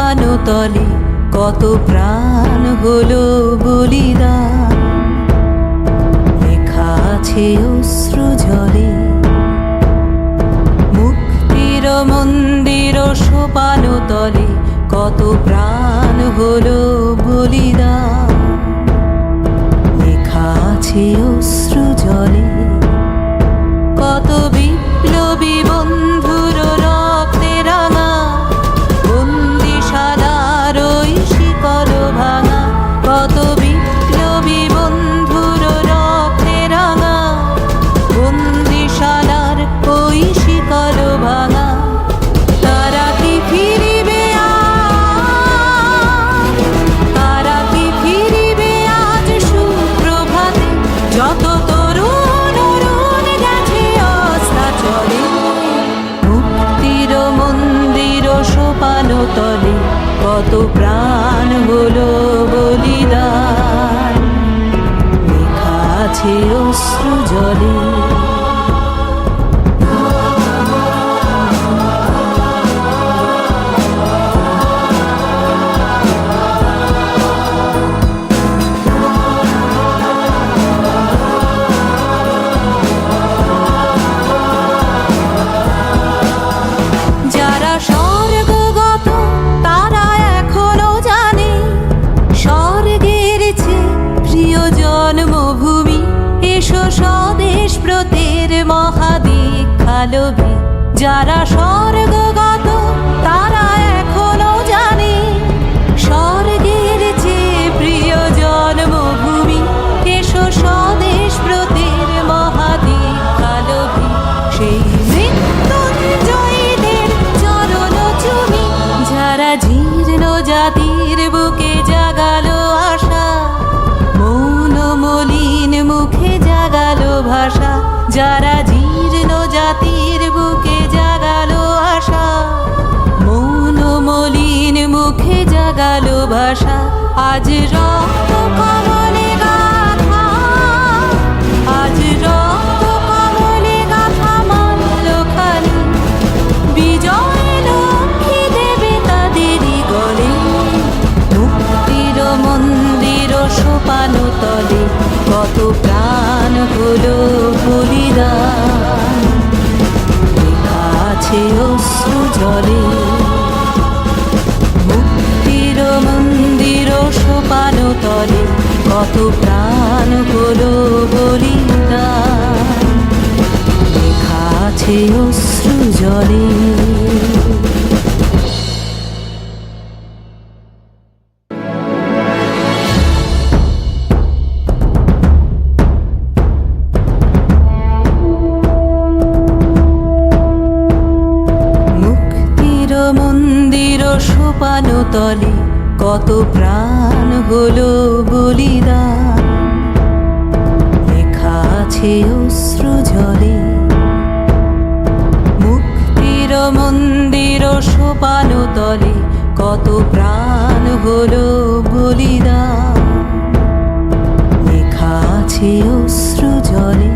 সোপানো তলে কত প্রাণ হলো বলিদান, লেখা আছে অশ্রু জলে। মুক্তির মন্দির সোপানো তলে কত প্রাণ হলো বলিদান, লেখা আছে অশ্রু জলে। কত বিপ্লবী বন্ধুর রক্তে রাঙা বন্দিশালার ওই শিকল ভাঙা, কত বিপ্লবী বন্ধুর রক্তে রাঙা বন্দিশালার ওই শিকল ভাঙা। তারা কি ফিরিবে আজ, তারা কি ফিরিবে আজ সুপ্রভাতে, যত তরুণ অরুণ গেছে অস্তাচলে। মুক্তির মন্দির সোপানো তলে কত প্রাণ হলো বলিদান, লেখা আছে অশ্রু জলে। যারা স্বর্গগত তারা এখনো জানে স্বর্গের চেয়ে প্রিয় জন্মভূমি। এসো স্বদেশ ব্রতের মহাদীক্ষা লোভে। যারা স্বর্গগত তারা এখনো জানে স্বর্গের চেয়ে প্রিয় জন্মভূমি। এসো স্বদেশ ব্রতের মহাদীক্ষা লোভে। সেই মৃত্যুঞ্জয়ীদের চরণ চুমি, যারা জীর্ণ জাতির বুকে জাগালো আশা, মৌন মলিন মুখে জাগালো ভাষা। যারা জীর্ণ জাতির বুকে জাগালো আশা, মৌন মলিন মুখে জাগালো ভাষা। আজ রক্ত কমলে গাথা, আজ রক্ত কমলে গাথা মানল খালি। বিজয় লক্ষ্মী দেবে তাদেরই গলে। মুক্তির মন্দির সোপানো তলে কত প্রাণ হলো বলিদান, লেখা আছে অশ্রু জলে। মুক্তির মন্দির সোপানো তলে কত প্রাণ হলো বলিদান, লেখা আছে অশ্রু জলে। মুক্তির মন্দির সোপানো তলে কত প্রাণ হলো বলিদান, লেখা আছে অশ্রু জলে। মুক্তির মন্দির সোপানো তলে কত প্রাণ হলো বলিদান, লেখা আছে অশ্রু জলে।